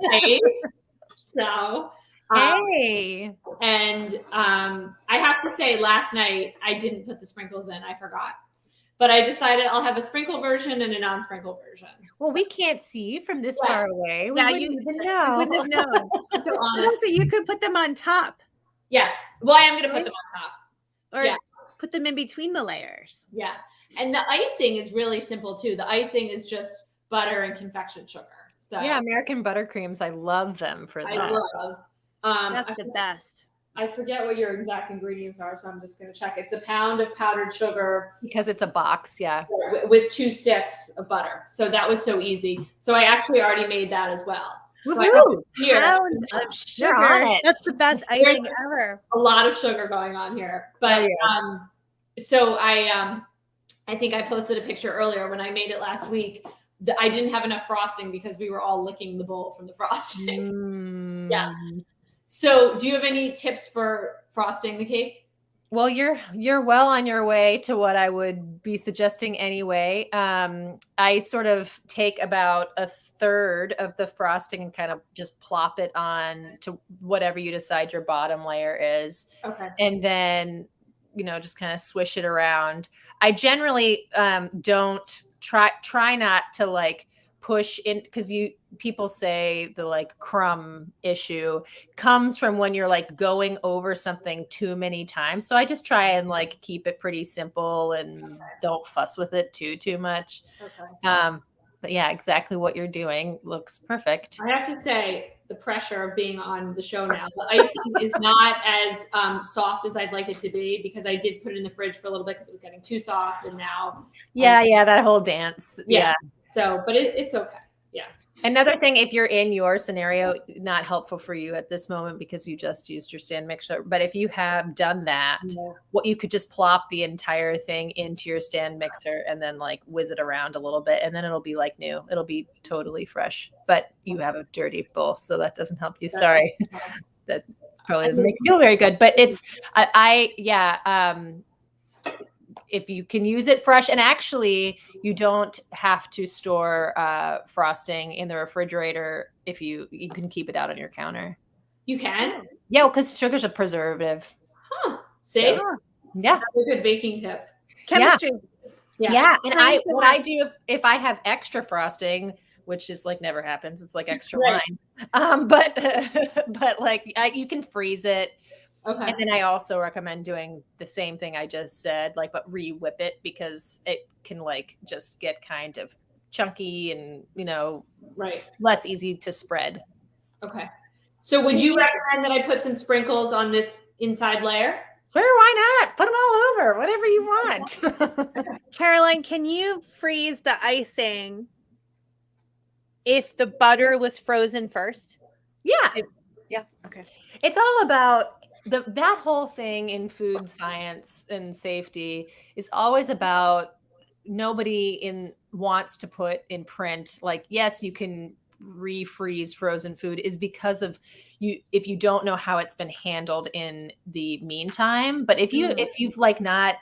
So,
hey.
And I have to say, last night I didn't put the sprinkles in. I forgot. But I decided I'll have a sprinkle version and a non-sprinkle version.
Well, we can't see from this far away. We wouldn't even know.
We wouldn't have known.
So honest.
So you could put them on top.
Yes. Well, I am going to put them on top.
Or put them in between the layers.
Yeah. And the icing is really simple too. The icing is just butter and confection sugar. So
yeah, American buttercreams. I love them for that.
I love.
That's the best.
I forget what your exact ingredients are, so I'm just going to check. It's a pound of powdered sugar.
Because it's a box,
with 2 sticks of butter. So that was so easy. So I actually already made that as well. So
pound of sugar. That's the best icing ever.
A lot of sugar going on here. But so I think I posted a picture earlier when I made it last week. I didn't have enough frosting because we were all licking the bowl from the frosting. Yeah. So do you have any tips for frosting the cake?
Well, you're well on your way to what I would be suggesting anyway. I sort of take about a third of the frosting and kind of just plop it on to whatever you decide your bottom layer is. Okay. And then, just kind of swish it around. I generally don't try not to like push in, because people say the like crumb issue comes from when you're like going over something too many times. So I just try and like keep it pretty simple and don't fuss with it too much. Okay. But yeah, exactly what you're doing looks perfect.
I have to say, the pressure of being on the show now, the icing is not as soft as I'd like it to be, because I did put it in the fridge for a little bit because it was getting too soft, and now
that whole dance. Yeah.
So, but it's okay. Yeah.
Another thing, if you're in your scenario, not helpful for you at this moment because you just used your stand mixer. But if you have done that, what you could just plop the entire thing into your stand mixer and then like whiz it around a little bit, and then it'll be like new. It'll be totally fresh. But you have a dirty bowl, so that doesn't help you. Sorry. That probably doesn't make you feel very good. But it's if you can use it fresh, and actually you don't have to store frosting in the refrigerator. If you can keep it out on your counter. You can? Yeah, because sugar's a preservative.
Huh. See?
So, yeah.
That's a good baking tip.
Chemistry.
Yeah. And what I do if I have extra frosting, which is like never happens, it's like extra wine. But like you can freeze it. Okay. And then I also recommend doing the same thing I just said, like, but re-whip it, because it can like just get kind of chunky and, less easy to spread.
Okay. So would you recommend that I put some sprinkles on this inside layer?
Sure, why not? Put them all over, whatever you want.
Caroline, can you freeze the icing if the butter was frozen first?
Yeah.
Yeah. Okay.
It's all about that whole thing in food science and safety is always about nobody wants to put in print, like, yes, you can refreeze frozen food, is because of if you don't know how it's been handled in the meantime. But if you've like not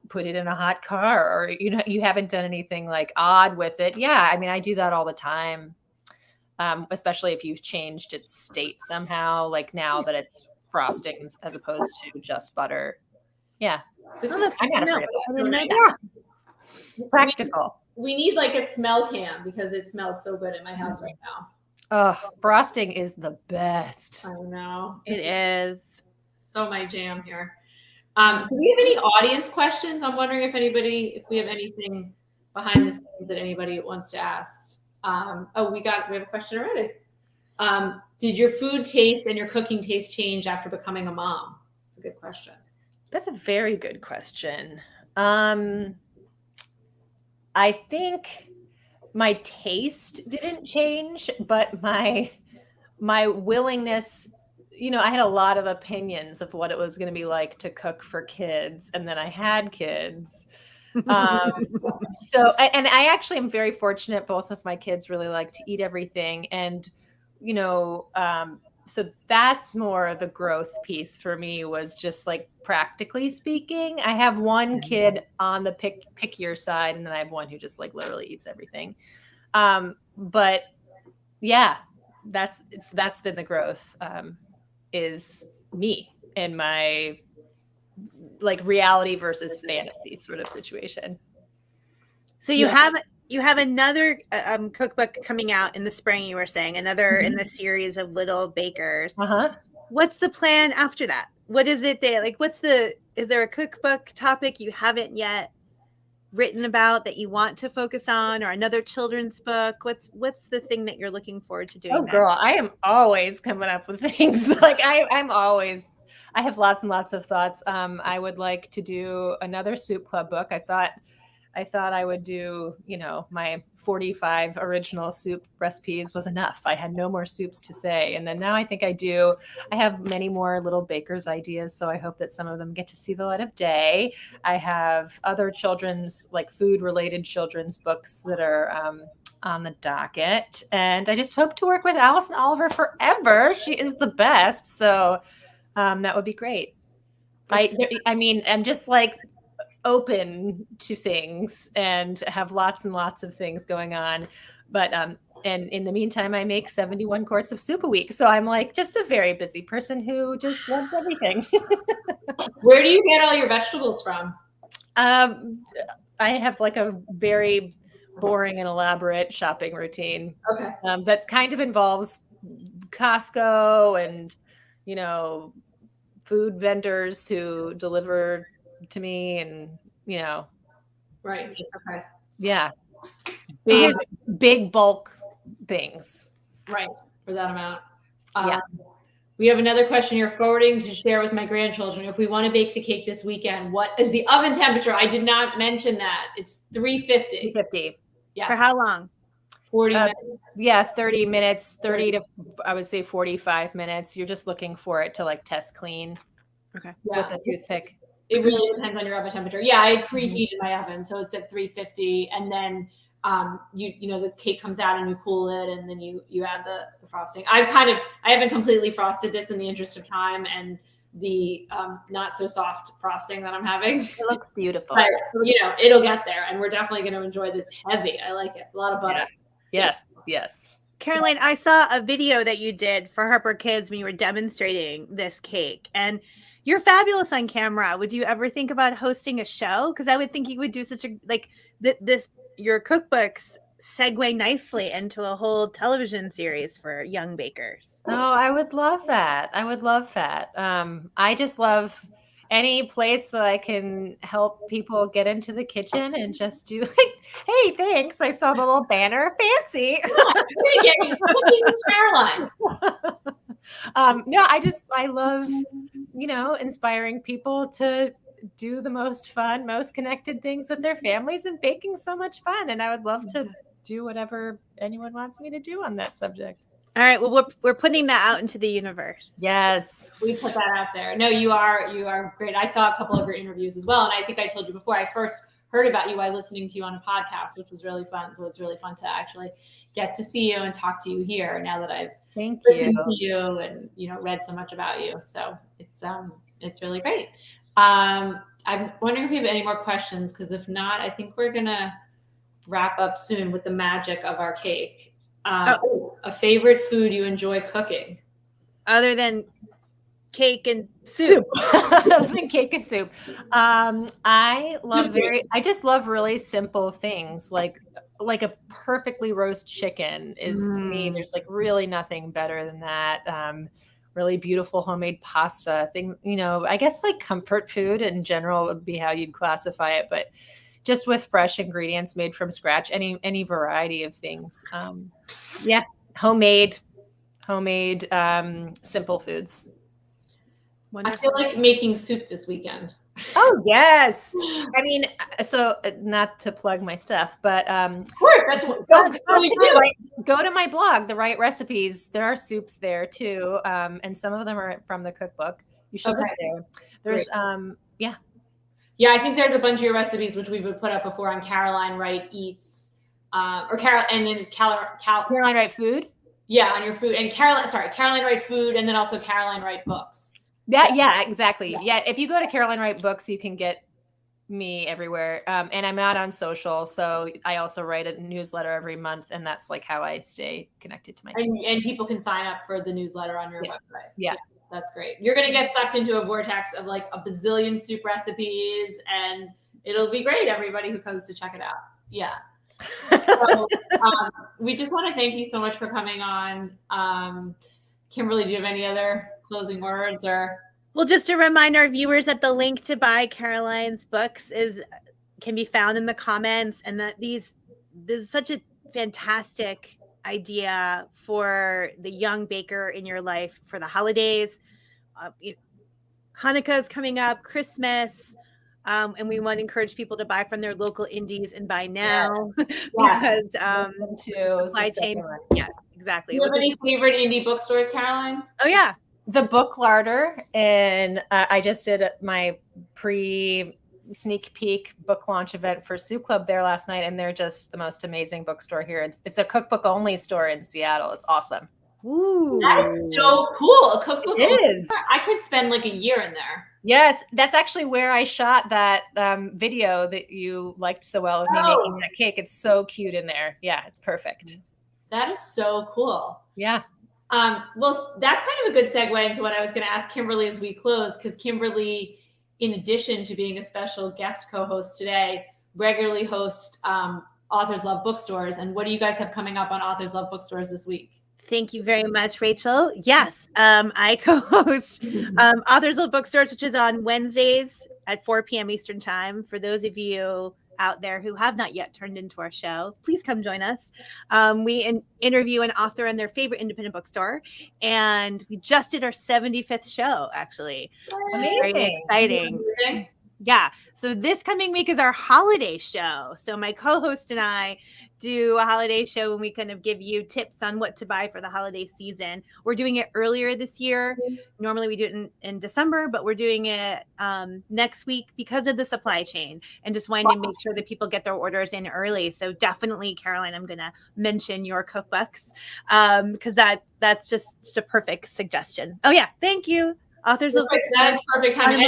put it in a hot car, or you haven't done anything like odd with it. Yeah. I mean, I do that all the time. Especially if you've changed its state somehow, like now that it's frostings as opposed to just butter. Yeah. Practical.
We need like a smell cam because it smells so good in my house right now.
Oh, frosting is the best.
I know.
It is.
So my jam here. Do we have any audience questions? I'm wondering if we have anything behind the scenes that anybody wants to ask. We have a question already. Did your food taste and your cooking taste change after becoming a mom? It's a good question.
That's a very good question. I think my taste didn't change, but my willingness, I had a lot of opinions of what it was going to be like to cook for kids, and then I had kids. So, and I actually am very fortunate. Both of my kids really like to eat everything, and so that's more the growth piece for me, was just like, practically speaking. I have one kid on the pickier side, and then I have one who just like literally eats everything. But yeah, that's been the growth, is me and my like reality versus fantasy sort of situation.
So you have another cookbook coming out in the spring, you were saying, another in the series of Little Bakers. What's the plan after that? What is it there? Like, is there a cookbook topic you haven't yet written about that you want to focus on, or another children's book? What's the thing that you're looking forward to doing?
Oh, girl, I am always coming up with things. Like I have lots and lots of thoughts. I would like to do another soup club book. I thought I would do, my 45 original soup recipes was enough. I had no more soups to say. And then now I think I have many more Little Bakers ideas. So I hope that some of them get to see the light of day. I have other children's, like food related children's books that are on the docket. And I just hope to work with Allison Oliver forever. She is the best. So that would be great. I'm just like open to things and have lots and lots of things going on. But and in the meantime, I make 71 quarts of soup a week. So I'm like just a very busy person who just loves everything.
Where do you get all your vegetables from?
I have like a very boring and elaborate shopping routine.
Okay.
That's kind of involves Costco and, food vendors who deliver to me, and
right. Okay.
Yeah, big bulk things,
right, for that amount.
Yeah.
We have another question here, forwarding to share with my grandchildren. If we want to bake the cake this weekend, what is the oven temperature? I did not mention that. It's 350.
350.
Yes.
For how long?
40 minutes.
Yeah, 30 minutes, 30 to, I would say 45 minutes. You're just looking for it to like test clean.
Okay.
With a toothpick.
It really depends on your oven temperature. Yeah, I preheated my oven, so it's at 350, and then the cake comes out and you cool it, and then you add the frosting. I haven't completely frosted this in the interest of time and the not so soft frosting that I'm having.
It looks beautiful.
But it'll get there, and we're definitely going to enjoy this heavy. I like it. A lot of butter.
Yeah. Yes.
Caroline, I saw a video that you did for Harper Kids when you were demonstrating this cake, and you're fabulous on camera. Would you ever think about hosting a show? Because I would think you would do such a your cookbooks segue nicely into a whole television series for young bakers.
Oh, I would love that. I just love any place that I can help people get into the kitchen and just do like, hey, thanks. I saw the little banner. Fancy.
Caroline.
No, I love, inspiring people to do the most fun, most connected things with their families, and baking's so much fun. And I would love to do whatever anyone wants me to do on that subject.
All right. Well, we're putting that out into the universe.
Yes.
We put that out there. No, you are great. I saw a couple of your interviews as well. And I think I told you before, I first heard about you by listening to you on a podcast, which was really fun. So it's really fun to actually get to see you and talk to you here now that I've listened to you and, read so much about you. So it's really great. I'm wondering if you have any more questions, because if not, I think we're going to wrap up soon with the magic of our cake. A favorite food you enjoy cooking?
Other than cake and soup.
Other than cake and soup. I just love really simple things like a perfectly roast chicken is to me, there's like really nothing better than that. Really beautiful homemade pasta thing, I guess like comfort food in general would be how you'd classify it. But, just with fresh ingredients made from scratch, any variety of things. Yeah, homemade, simple foods.
I feel like making soup this weekend.
Oh yes, I mean, so not to plug my stuff, but
sure, that's what
go to my blog, The Right Recipes. There are soups there too, and some of them are from the cookbook. You should look there. There's
yeah, I think there's a bunch of your recipes which we would put up before on Caroline Wright Eats, Caroline
Wright Food.
Yeah, on your food, and Caroline Wright Food, and then also Caroline Wright Books.
Yeah, exactly. Yeah, if you go to Caroline Wright Books, you can get me everywhere. And I'm not on social, so I also write a newsletter every month, and that's like how I stay connected to my
and people can sign up for the newsletter on your website.
Yeah,
that's great. You're gonna get sucked into a vortex of like a bazillion soup recipes, and it'll be great. Everybody who comes to check it out. Yeah. So, we just want to thank you so much for coming on. Kimberly, do you have any other closing words or?
Well, just to remind our viewers that the link to buy Caroline's books can be found in the comments, and that this is such a fantastic idea for the young baker in your life for the holidays. Hanukkah is coming up, Christmas. And we want to encourage people to buy from their local indies and buy now because supply chain. Yes, exactly.
Do you have any favorite indie bookstores, Caroline?
Oh yeah,
the Book Larder, and I just did my sneak peek book launch event for Soup Club there last night, and they're just the most amazing bookstore here. It's a cookbook only store in Seattle. It's awesome.
Ooh,
that is so cool. A cookbook
is.
I could spend like a year in there.
Yes, that's actually where I shot that video that you liked so well of me making that cake. It's so cute in there. Yeah, it's perfect.
That is so cool.
Yeah.
Well, that's kind of a good segue into what I was going to ask Kimberly as we close, because Kimberly, in addition to being a special guest co-host today, regularly hosts Authors Love Bookstores. And what do you guys have coming up on Authors Love Bookstores this week?
Thank you very much, Rachel. Yes, I co-host Authors Love Bookstores, which is on Wednesdays at 4 p.m. Eastern Time. For those of you out there who have not yet turned into our show, please come join us. We interview an author in their favorite independent bookstore, and we just did our 75th show, actually.
Amazing.
Very exciting.
Amazing.
Yeah. So this coming week is our holiday show. So my co-host and I do a holiday show when we kind of give you tips on what to buy for the holiday season. We're doing it earlier this year. Normally we do it in December, but we're doing it next week because of the supply chain, and just wanting to make sure that people get their orders in early. So definitely, Caroline, I'm going to mention your cookbooks because that's just a perfect suggestion. Oh yeah. Thank you. Authors of Bookstores.
That's perfect time.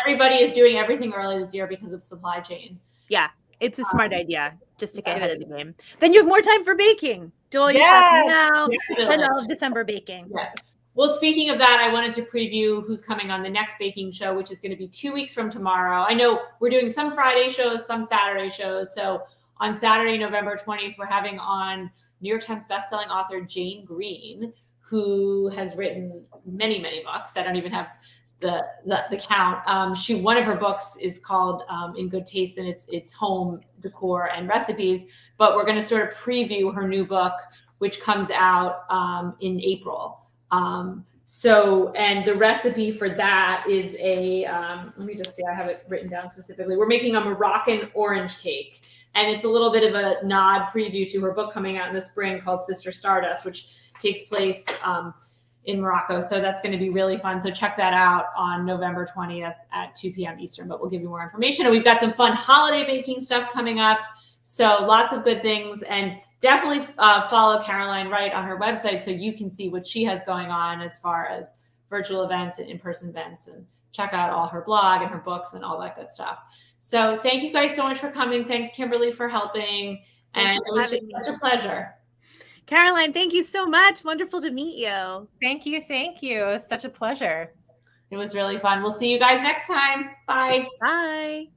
Everybody is doing everything early this year because of supply chain.
Yeah, it's a smart idea just to get ahead of the game. Then you have more time for baking. Do all your shopping now. Spend all of December baking.
Yeah. Well, speaking of that, I wanted to preview who's coming on the next baking show, which is going to be 2 weeks from tomorrow. I know we're doing some Friday shows, some Saturday shows. So on Saturday, November 20th, we're having on New York Times bestselling author Jane Green, who has written many, many books. I don't even have the count. One of her books is called In Good Taste, and it's home decor and recipes. But we're going to sort of preview her new book, which comes out in April. And the recipe for that is let me just see, I have it written down specifically. We're making a Moroccan orange cake, and it's a little bit of a nod preview to her book coming out in the spring called Sister Stardust, which takes place in Morocco. So that's going to be really fun. So check that out on November 20th at 2 p.m. Eastern, but we'll give you more information. And we've got some fun holiday baking stuff coming up. So lots of good things, and definitely follow Caroline Wright on her website so you can see what she has going on as far as virtual events and in-person events, and check out all her blog and her books and all that good stuff. So thank you guys so much for coming. Thanks, Kimberly, for helping. And it was just such a pleasure.
Caroline, thank you so much. Wonderful to meet you.
Thank you. It was such a pleasure.
It was really fun. We'll see you guys next time. Bye.
Bye.